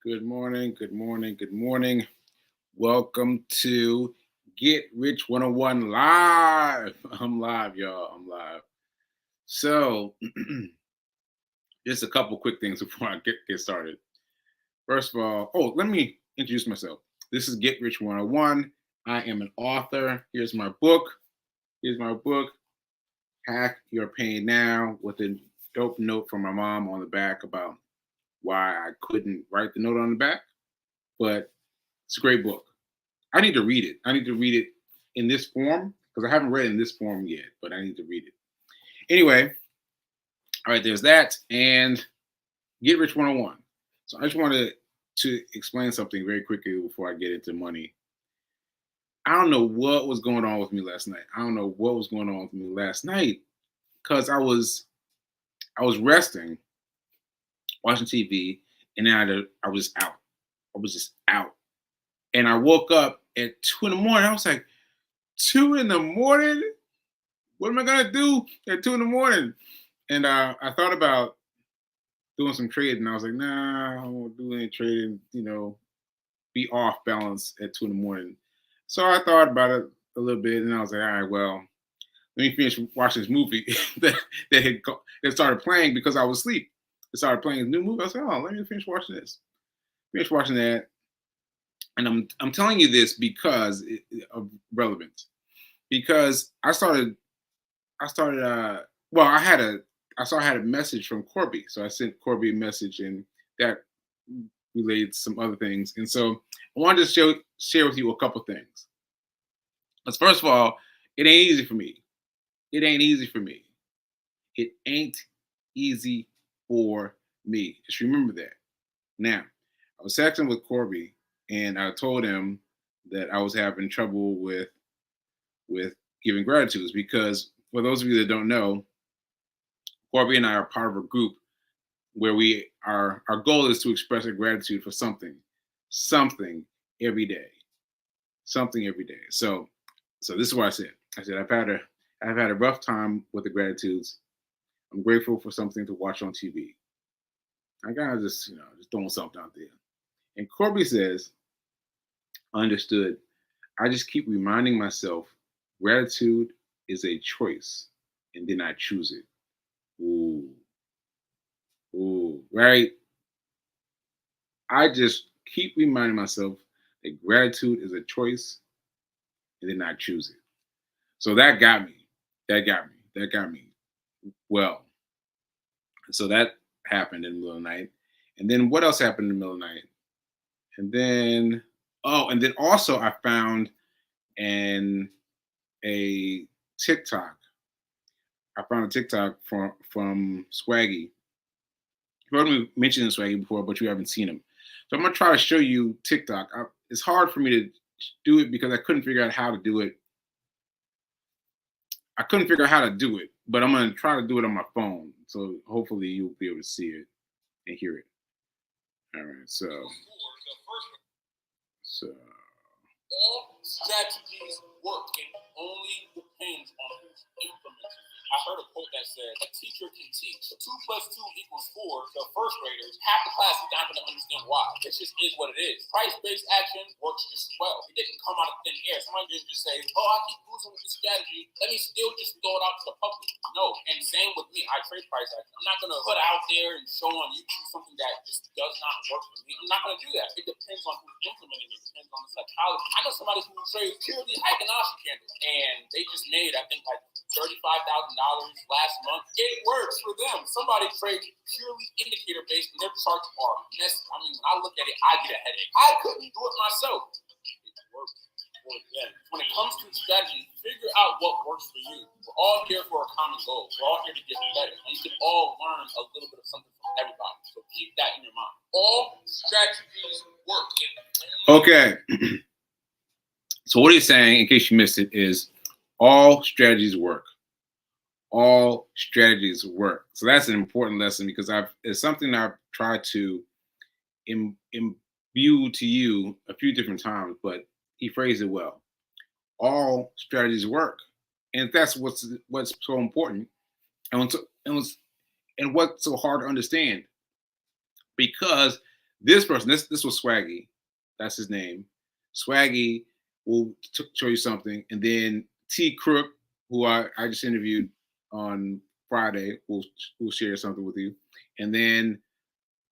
Good morning, good morning, good morning. Welcome to Get Rich 101 Live. I'm live, y'all. I'm live. So, just a couple quick things before I get started. First of all, let me introduce myself. This is Get Rich 101. I am an author. Here's my book. Here's my book, Hack Your Pain Now, with a dope note from my mom on the back about why I couldn't write the note on the back. But it's a great book. I need to read it. I need to read it in this form because I haven't read it in this form yet, but I need to read it. Anyway, all right, there's that. And Get Rich 101. So I just wanted to explain something very quickly before I get into money. I don't know what was going on with me last night. I don't know what was going on with me last night because I was resting, watching TV, and then I was out. I was just out. And I woke up at 2 in the morning. I was like, 2 in the morning? What am I gonna do at 2 in the morning? And I thought about doing some trading. I was like, nah, I won't do any trading. Be off balance at 2 in the morning. So I thought about it a little bit, and I was like, all right, well, let me finish watching this movie that started playing because I was asleep. It started playing a new movie. I was like, oh, let me finish watching this. Finish watching that, and I'm telling you this because of relevance. Because well, I had a message from Corby. So I sent Corby a message, and that relayed some other things. And so I wanted to share with you a couple things. Because first of all, it ain't easy for me. It ain't easy for me. It ain't easy for me. Just remember that. Now, I was texting with Corby, and I told him that I was having trouble with giving gratitudes because for those of you that don't know, Corby and I are part of a group where our goal is to express our gratitude for something every day, something every day. So this is what I said. I said I've had a rough time with the gratitudes. I'm grateful for something to watch on TV. I gotta just throwing something out there. And Corby says, understood. I just keep reminding myself gratitude is a choice, and then I choose it. Ooh, ooh, right? I just keep reminding myself that gratitude is a choice and then I choose it. So that got me. That got me. That got me. Well, so that happened in the middle of the night. And then what else happened in the middle of the night? And then, and then also I found an a TikTok. I found a TikTok from Swaggy. You've heard me mention Swaggy before, but you haven't seen him. So I'm gonna try to show you TikTok. It's hard for me to do it because I couldn't figure out how to do it. I couldn't figure out how to do it, but I'm gonna try to do it on my phone. So hopefully you'll be able to see it and hear it. All right. So all strategies work. It only depends on who's implementing it. I heard a quote that said, a teacher can teach 2 plus 2 equals 4. The first graders, half the class is not going to understand why. It just is what it is. Price-based action works just as well. It didn't come out of thin air. Somebody didn't just say, oh, I keep losing with this strategy. Let me still just throw it out to the public. No. And same with me. I trade price action. I'm not going to put out there and show on YouTube something that just does not work for me. I'm not going to do that. It depends on who's implementing it. It depends on the psychology. I know somebody who trades purely Heikenasha candles, and they just made, I think, like $35,000 last month. It works for them. Somebody trades purely indicator based, and their charts are messy. I mean, when I look at it, I get a headache. I couldn't do it myself. It works for them. When it comes to strategy, figure out what works for you. We're all here for a common goal. We're all here to get better, and you can all learn a little bit of something from everybody. So keep that in your mind. All strategies work. Okay. So what he's saying, in case you missed it, is all strategies work. All strategies work. So that's an important lesson because it's something I've tried to imbue to you a few different times, but he phrased it well. All strategies work, and that's what's so important, and what's so hard to understand because This person, this was Swaggy. That's his name. Swaggy will show you something, and then T Crook, who I just interviewed on Friday, will share something with you, and then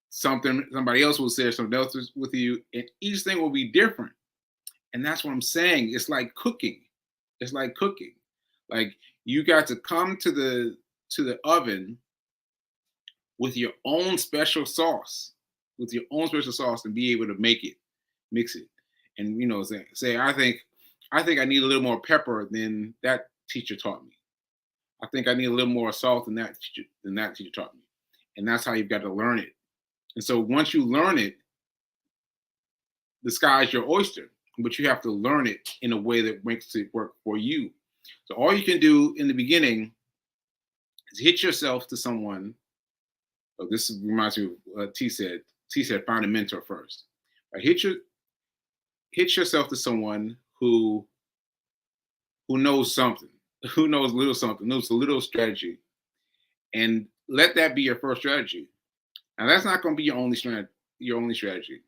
somebody else will share something else with you, and each thing will be different. And that's what I'm saying. It's like cooking. It's like cooking. Like you got to come to the oven with your own special sauce, and be able to mix it. And say I think I need a little more pepper than that teacher taught me. I think I need a little more salt than that teacher taught me. And that's how you've got to learn it. And so once you learn it, the sky's your oyster, but you have to learn it in a way that makes it work for you. So all you can do in the beginning is hit yourself to someone. Oh, this reminds me of what T said. T said, find a mentor first. Right? Hit yourself to someone who knows something, who knows a little something, knows a little strategy, and let that be your first strategy. Now that's not going to be your only strategy.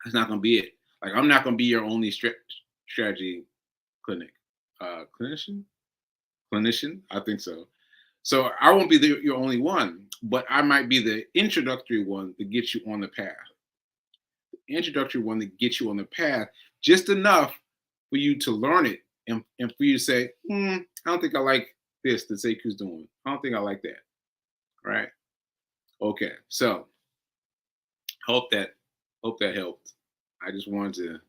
That's not going to be it. Like I'm not going to be your only strategy clinician. I think so. So I won't be your only one, but I might be the introductory one to get you on the path. The introductory one to get you on the path, just enough for you to learn it and for you to say, I don't think I like this that Seiku's doing. I don't think I like that. Right? Okay. So hope that helped. I just wanted to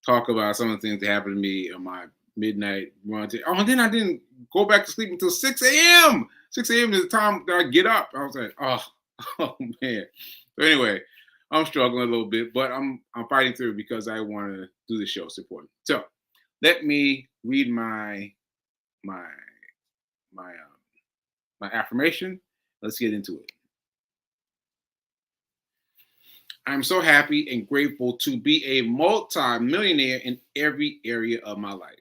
talk about some of the things that happened to me on my midnight run. And then I didn't go back to sleep until 6 a.m. 6 a.m. is the time that I get up. I was like, oh man. So anyway, I'm struggling a little bit, but I'm fighting through because I want to do the show. It's important. So let me read my affirmation. Let's get into it. I'm so happy and grateful to be a multi-millionaire in every area of my life.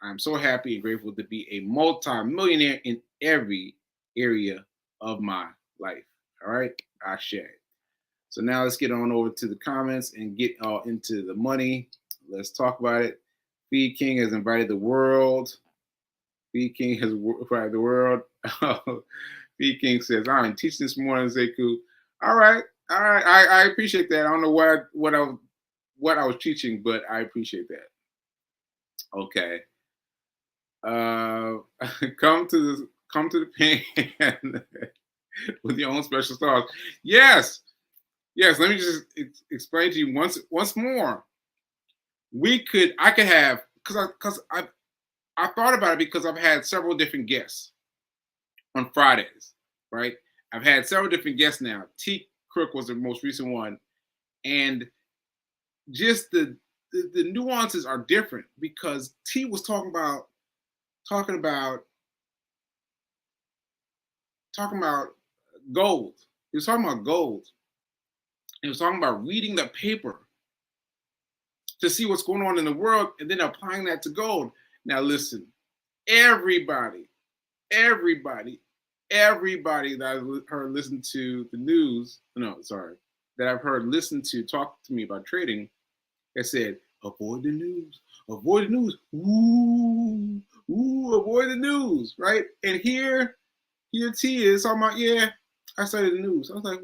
I'm so happy and grateful to be a multi-millionaire in every area of my life. All right, I share it. So now let's get on over to the comments and get all into the money. Let's talk about it. Feed King has invited the world. Feed King has invited the world. Feed King says, I'm teaching this morning, Sekou. All right. I appreciate that. I don't know what I was teaching, but I appreciate that. Okay. Come to the pen with your own special sauce. Yes. Let me just explain to you once more. I could have because I thought about it because I've had several different guests on Fridays, right? I've had several different guests now. T Crook was the most recent one, and just the nuances are different because T was talking about gold. He was talking about gold. He was talking about reading the paper to see what's going on in the world and then applying that to gold. Now listen, everybody that I've heard listen to the news, that I've heard listen to talk to me about trading, they said, avoid the news. Ooh, avoid the news, right? And here T is talking about, I studied the news. I was like,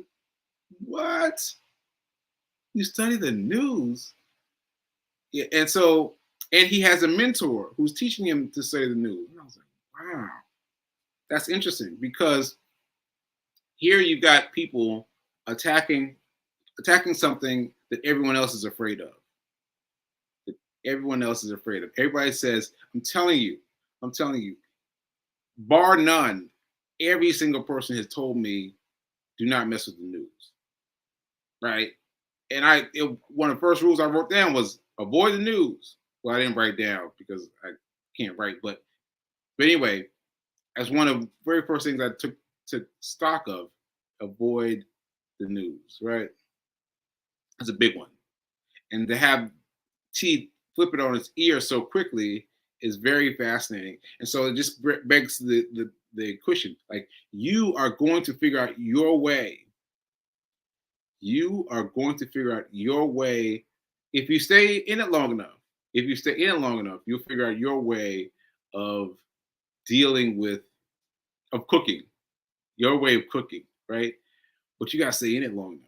what? You study the news? Yeah, and he has a mentor who's teaching him to study the news. And I was like, wow. That's interesting because here you've got people attacking something that everyone else is afraid of. Everybody says, I'm telling you, bar none, every single person has told me, do not mess with the news. Right? And one of the first rules I wrote down was avoid the news. Well, I didn't write down because I can't write, but anyway, as one of the very first things I took stock of, avoid the news, right? That's a big one. And to have T flip it on its ear so quickly is very fascinating. And so it just begs the question, like you are going to figure out your way You are going to figure out your way. If you stay in it long enough, you'll figure out your way of dealing with of cooking, your way of cooking, right? But you gotta stay in it long enough.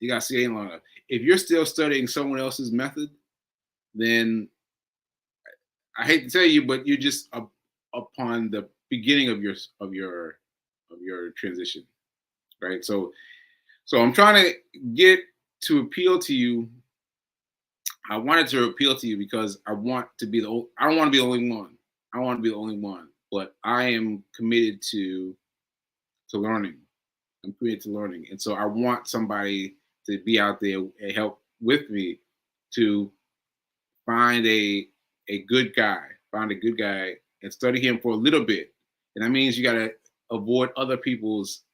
You gotta stay in long enough. If you're still studying someone else's method, then I hate to tell you, but you're just up upon the beginning of your transition, right? So I'm trying to get to appeal to you. I wanted to appeal to you because I want to be I don't want to be the only one. I want to be the only one, but I am committed to learning. I'm committed to learning, and so I want somebody to be out there and help with me to find find a good guy, and study him for a little bit. And that means you got to avoid other people's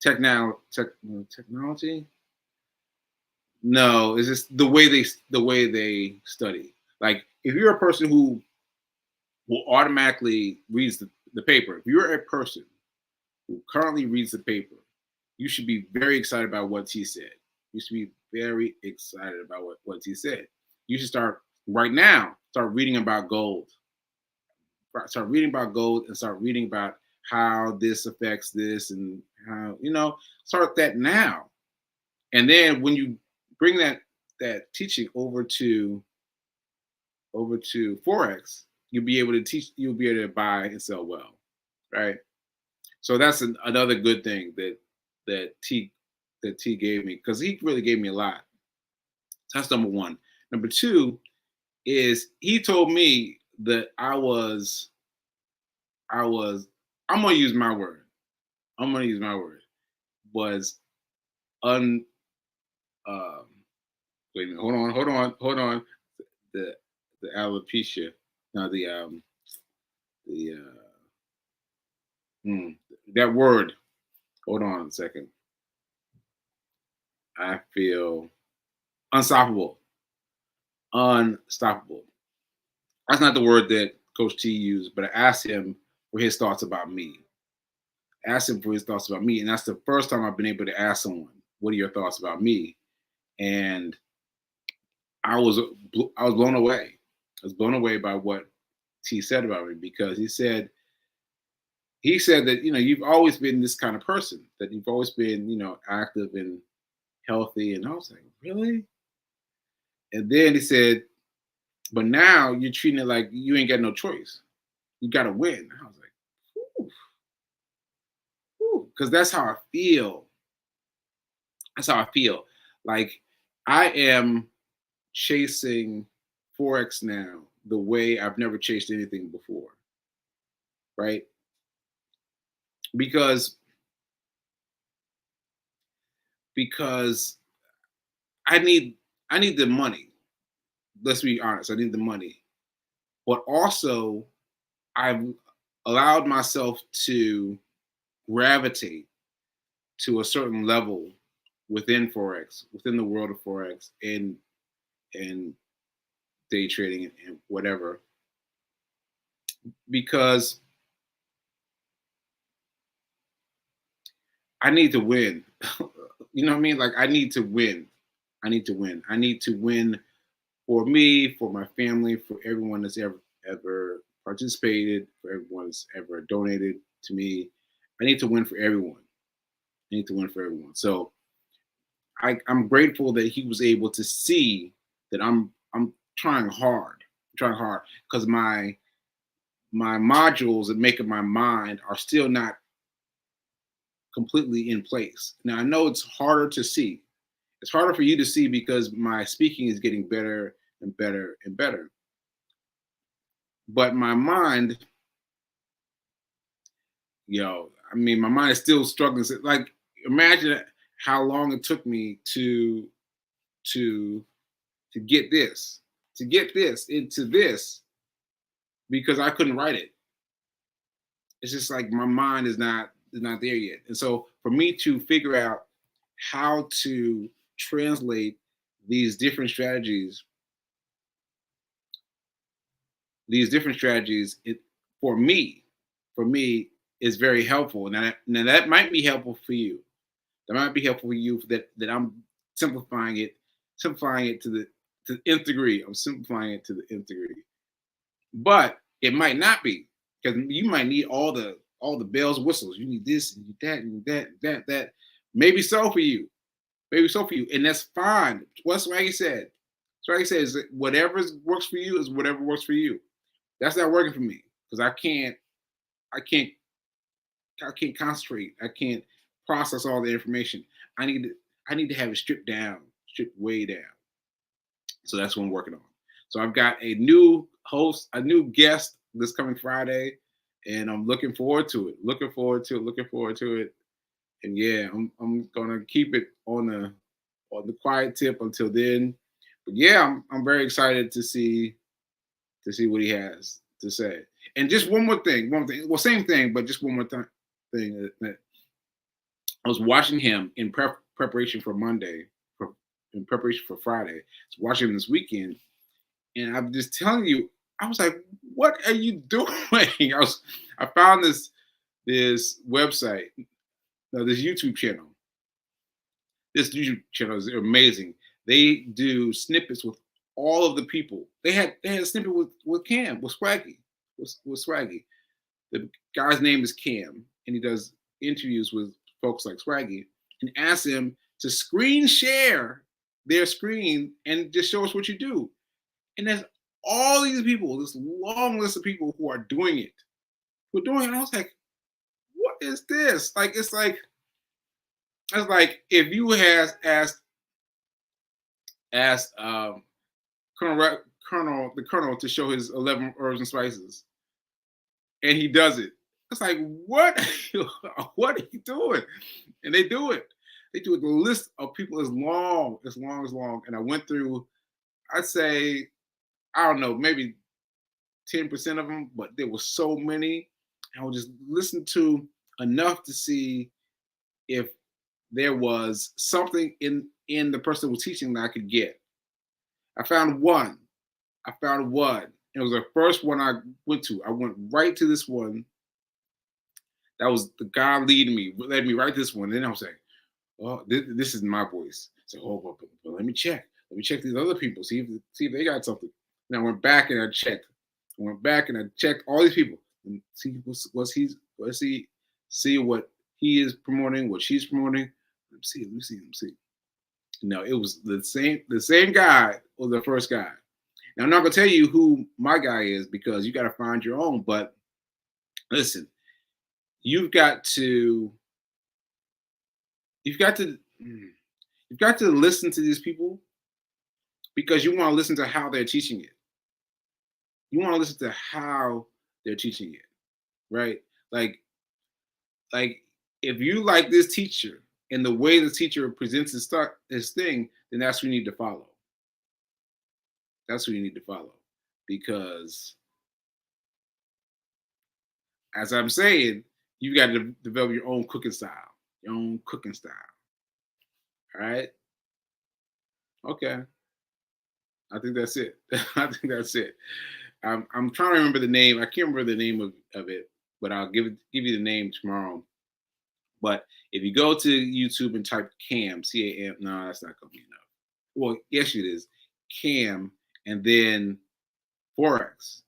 technology. No, it's just the way they study. Like if you're a person who will automatically reads the paper, if you're a person who currently reads the paper, you should be very excited about what he said. You should be very excited about what he said. You should start right now, start reading about gold. Start reading about gold and start reading about how this affects this and how, start that now. And then when you bring that teaching over to Forex, you'll be able to buy and sell well, right? So that's another good thing that T that T gave me, because he really gave me a lot. That's number one. Number two is he told me that I'm gonna use my word. I'm gonna use my word. Was un um wait a minute, hold on. The alopecia. No, the that word. Hold on a second. I feel unstoppable. Unstoppable. That's not the word that Coach T used, but I asked him for his thoughts about me. Asked him for his thoughts about me, and that's the first time I've been able to ask someone, "What are your thoughts about me?" And I was I was blown away. I was blown away by what T said about me, because he said that you've always been this kind of person, that you've always been active and healthy, and I was like, really? And then he said, but now you're treating it like you ain't got no choice. You got to win. I was like, because that's how I feel. That's how I feel. Like I am chasing Forex now the way I've never chased anything before, right? Because because I need I need the money. Let's be honest. I need the money, but also I've allowed myself to gravitate to a certain level within Forex, within the world of Forex, and day trading and whatever, because I need to win. You know what I mean? Like I need to win. I need to win. I need to win for me, for my family, for everyone that's ever participated, for everyone that's ever donated to me. I need to win for everyone. I need to win for everyone. So I'm grateful that he was able to see that I'm trying hard. I'm trying hard because my modules that make up my mind are still not completely in place. Now I know it's harder to see. It's harder for you to see because my speaking is getting better and better and better. But my mind, I mean, my mind is still struggling. Like, imagine how long it took me to get this into this, because I couldn't write it. It's just like my mind is not there yet. And so for me to figure out how to translate these different strategies, these different strategies, for me, is very helpful. Now that might be helpful for you. That might be helpful for you that I'm simplifying it to the nth degree. I'm simplifying it to the nth degree. But it might not be, because you might need all the bells and whistles. You need this and that and that. Maybe so for you. Maybe so for you. And that's fine. What's Swaggy said? Swaggy says that whatever works for you is whatever works for you. That's not working for me because I can't concentrate. I can't process all the information. I need to have it stripped down, stripped way down. So that's what I'm working on. So I've got a new host, a new guest this coming Friday, and I'm looking forward to it. Looking forward to it. And yeah, I'm gonna keep it on the quiet tip until then. But yeah, I'm very excited to see what he has to say. And just one more thing. Well, same thing, but just one more thing. That I was watching him in preparation for Monday, in preparation for Friday. I was watching him this weekend, and I'm just telling you, I was like, "What are you doing?" I found this website, no, this YouTube channel. This YouTube channel is amazing. They do snippets with all of the people. They had a snippet with Cam, with Swaggy, with Swaggy. The guy's name is Cam, and he does interviews with folks like Swaggy, and asks them to screen share their screen and just show us what you do. And there's all these people, this long list of people who are doing it. Who are doing it. And I was like, what is this? It's like if you had asked the Colonel to show his 11 herbs and spices, and he does it. It's like, what? What are you doing? And they do it. They do it. The list of people is long, as long. And I went through, I'd say, I don't know, maybe 10% of them, but there were so many. I would just listen to enough to see if there was something in the person who was teaching that I could get. I found one. It was the first one I went to. I went right to this one. That was the guy led me right to this one. Then I was like, oh, this is my voice. So, but let me check. Let me check these other people, see if they got something. And I went back and I checked. All these people and see see what he is promoting, what she's promoting. Let me see. No, it was the same guy was the first guy. Now I'm not gonna tell you who my guy is because you gotta find your own, but listen, you've got to listen to these people because you want to listen to how they're teaching it. You want to listen to how they're teaching it, right? Like if you like this teacher and the way the teacher presents his thing, then that's what you need to follow. That's what you need to follow because, as I'm saying, you got to develop your own cooking style. All right. Okay. I think that's it. I'm trying to remember the name. I can't remember the name of it, but I'll give you the name tomorrow. But if you go to YouTube and type Cam, CAM, no, that's not going to be enough. Well, yes, it is. Cam and then Forex.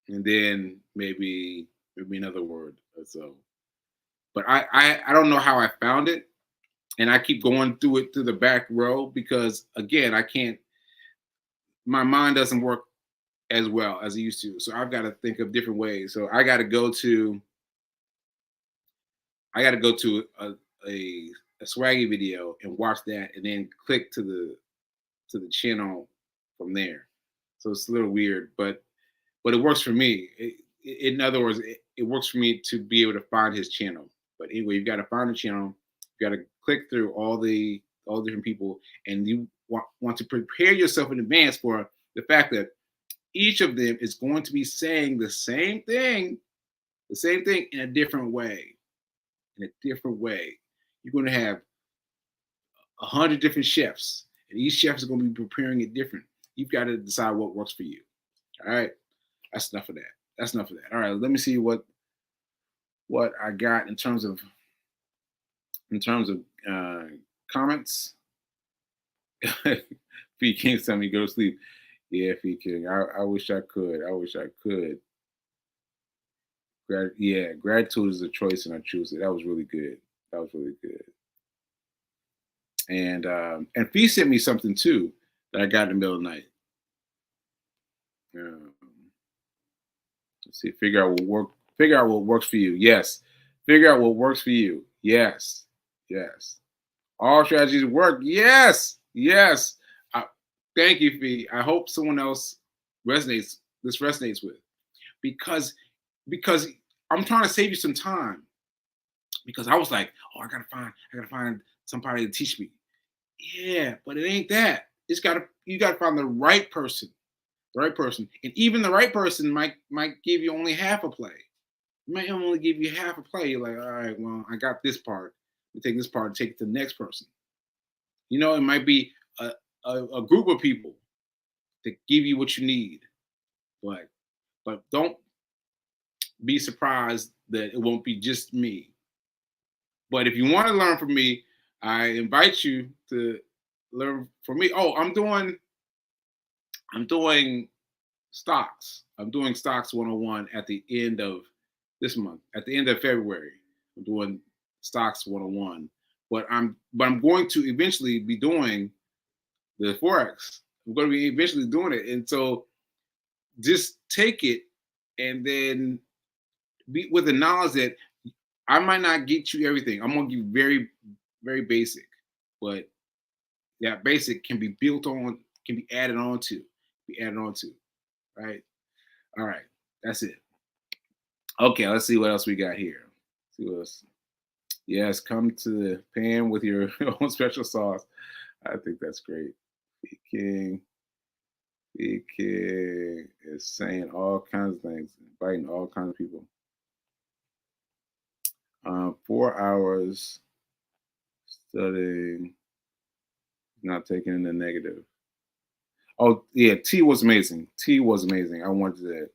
And then maybe another word or so. But I don't know how I found it. And I keep going through it through the back row because again, my mind doesn't work as well as it used to. So I've got to think of different ways. So I got to go to a Swaggy video and watch that and then click to the channel from there. So it's a little weird, but it works for me. In other words, it works for me to be able to find his channel. But anyway, you've got to find the channel. You got to click through all the different people, and you want to prepare yourself in advance for the fact that each of them is going to be saying the same thing in a different way. You're going to have 100 different chefs, and each chef is going to be preparing it different. You've got to decide what works for you. All right, that's enough of that. that's enough of that. All right, let me see what I got in terms of uh, comments. Fee King tell me go to sleep. Yeah, Fee King. I wish I could. I wish I could. Yeah, gratitude is a choice, and I choose it. That was really good. That was really good. And Fee sent me something too that I got in the middle of the night. Um, let's see. Figure out what work. Figure out what works for you. Yes. Figure out what works for you. Yes. Yes. All strategies work. Yes. Yes. Thank you, Fee. I hope someone else resonates with, because because I'm trying to save you some time, because I was like, oh, I gotta find somebody to teach me. Yeah, but it ain't that. You gotta find the right person. The right person. And even the right person might give you only half a play. Might only give you half a play. You're like, all right, well, I got this part. You take this part and take it to the next person. It might be a group of people that give you what you need. But don't be surprised that it won't be just me. But if you want to learn from me, I invite you to learn from me. Oh, I'm doing stocks. I'm doing stocks 101 at the end of this month. At the end of February, I'm doing stocks 101. But I'm going to eventually be doing the forex. I'm going to be eventually doing it, and so just take it, and then be with the knowledge that I might not get you everything. I'm going to give you very, very basic, but that basic can be built on, can be added on to, right? All right, that's it. Okay, let's see what else we got here. See what else. Yes, come to the pan with your own special sauce. I think that's great. Big King, Big King is saying all kinds of things, inviting all kinds of people. 4 hours studying, not taking in the negative. Oh yeah, tea was amazing. Tea was amazing. I wanted to.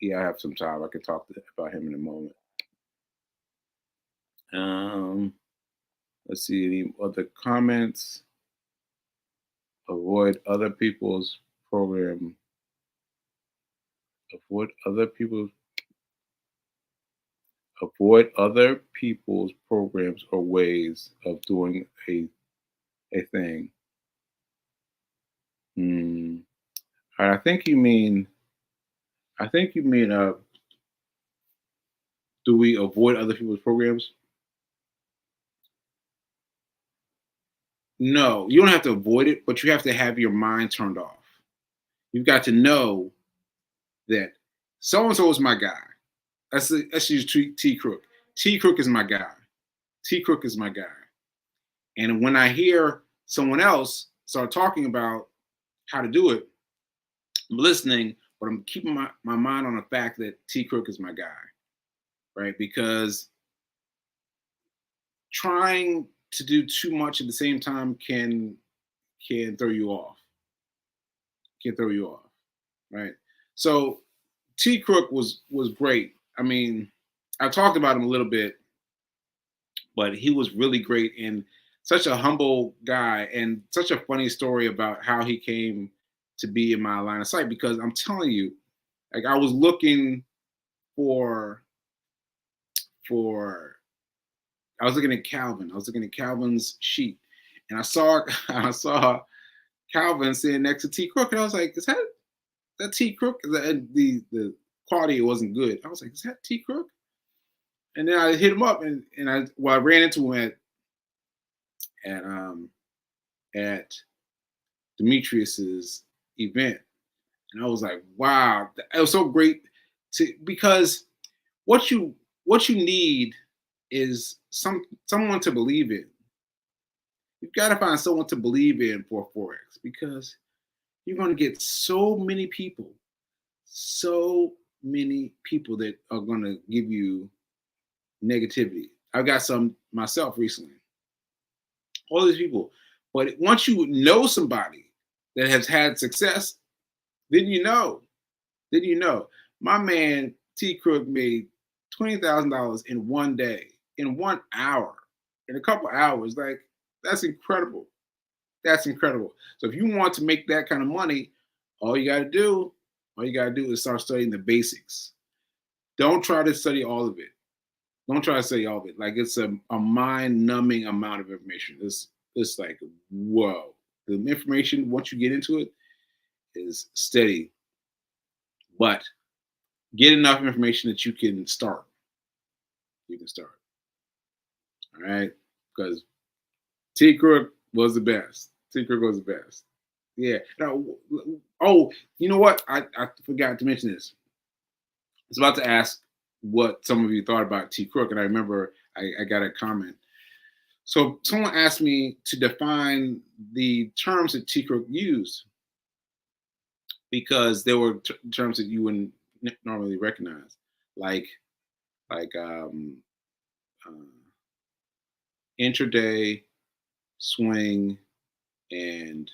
Yeah, I have some time. I could talk about him in a moment. Um, let's see any other comments. Avoid other people's program. Avoid other people's. Avoid other people's programs or ways of doing a thing. Hmm. I think you mean. I think you mean. Do we avoid other people's programs? No, you don't have to avoid it, but you have to have your mind turned off. You've got to know that so and so is my guy. Let's use T Crook. T Crook is my guy. T Crook is my guy. And when I hear someone else start talking about how to do it, I'm listening, but I'm keeping my mind on the fact that T Crook is my guy, right? Because trying to do too much at the same time can throw you off. Can throw you off, right? So T Crook was great. I mean, I talked about him a little bit, but he was really great and such a humble guy, and such a funny story about how he came to be in my line of sight. Because I'm telling you, like I was looking for for I was looking at Calvin. I was looking at Calvin's sheet, and I saw I saw Calvin sitting next to T Crook, and I was like, "Is that T Crook?" The quality wasn't good. I was like, "Is that T Crook?" And then I hit him up, and I ran into him at um at Demetrius's event, and I was like, "Wow, it was so great!" Because what you need is someone to believe in. You've got to find someone to believe in for forex, because you're going to get so many people that are going to give you negativity. I've got some myself recently. All these people, but once you know somebody that has had success, then you know. Then you know. My man T Crook made $20,000 in one day, in 1 hour, in a couple hours. Like, that's incredible. That's incredible. So if you want to make that kind of money, all you gotta do, all you gotta do is start studying the basics. Don't try to study all of it. Don't try to study all of it. Like, it's a mind-numbing amount of information. It's like, whoa. The information, once you get into it, is steady. But get enough information that you can start. You can start. All right. Because T Crook was the best. T Crook was the best. Yeah. Now, oh, you know what? I forgot to mention this. I was about to ask what some of you thought about T Crook, and I remember I got a comment. So someone asked me to define the terms that T Crook used because there were terms that you wouldn't normally recognize, like like uh, intraday, swing, and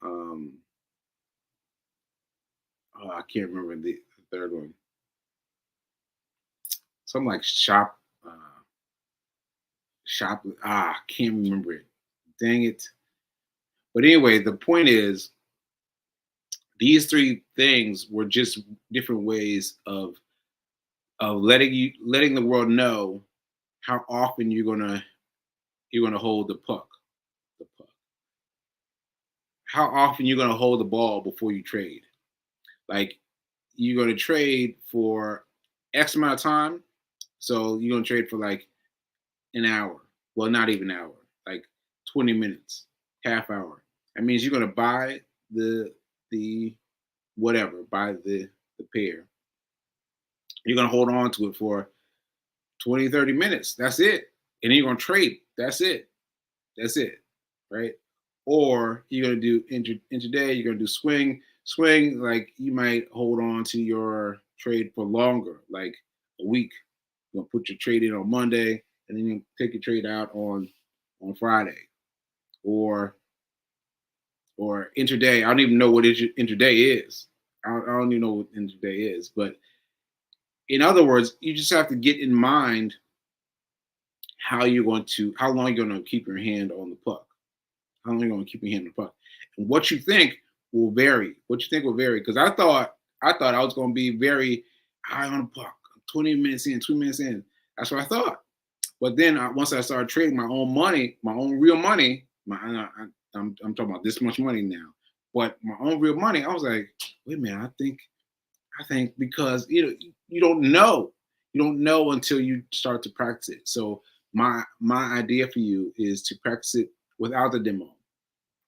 um, oh, I can't remember the third one. Something like shop. I can't remember it. Dang it. But anyway, the point is, these three things were just different ways of letting the world know how often you're gonna hold the puck. The puck. How often you're gonna hold the ball before you trade. Like, you're gonna trade for X amount of time. So you're gonna trade for like an hour. Well, not even an hour, like 20 minutes, half hour. That means you're gonna buy the whatever, buy the pair. You're gonna hold on to it for 20, 30 minutes. That's it. And then you're gonna trade. That's it. That's it. Right? Or you're gonna do intraday, you're gonna do swing. Swing, like, you might hold on to your trade for longer, like a week. You're gonna put your trade in on Monday, and then you take your trade out on Friday. Or intraday. I don't even know what intraday is. I don't even know what intraday is. But in other words, you just have to get in mind how long you're going to keep your hand on the puck. How long you're going to keep your hand on the puck. And what you think will vary. What you think will vary. Because I thought I was going to be very high on the puck. 20 minutes in, 2 minutes in. That's what I thought. But then once I started trading my own money, my own real money, I'm talking about this much money now. But my own real money, I was like, wait a minute, I think because you don't know until you start to practice it. So my idea for you is to practice it without the demo,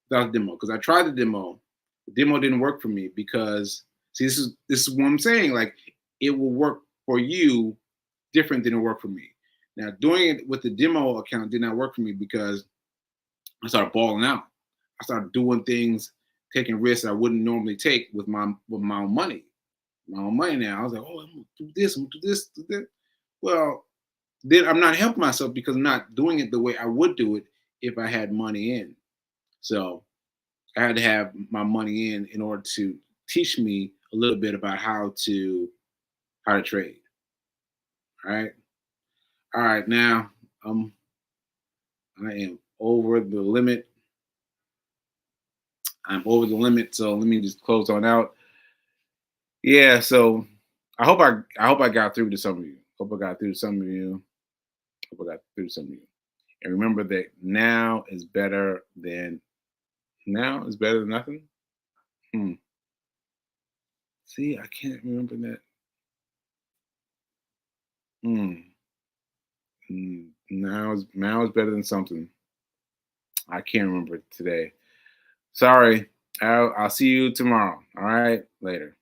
because I tried the demo. The demo didn't work for me because, see, this is what I'm saying. Like, it will work for you different than it worked for me. Now, doing it with the demo account did not work for me because I started balling out. I started doing things, taking risks I wouldn't normally take with my own money. My own money now. I was like, oh, I'm gonna do this, I'm gonna do this, do that. Well, then I'm not helping myself because I'm not doing it the way I would do it if I had money in. So I had to have my money in order to teach me a little bit about how to trade. All right. All right. Now I am over the limit. I'm over the limit. So let me just close on out. Yeah. So I hope I got through to some of you. Hope I got through to some of you. Hope I got through to some of you. And remember that now is better than nothing. Hmm. See, I can't remember that. Hmm. Now is better than something. I can't remember it today. Sorry. I'll see you tomorrow. All right. Later.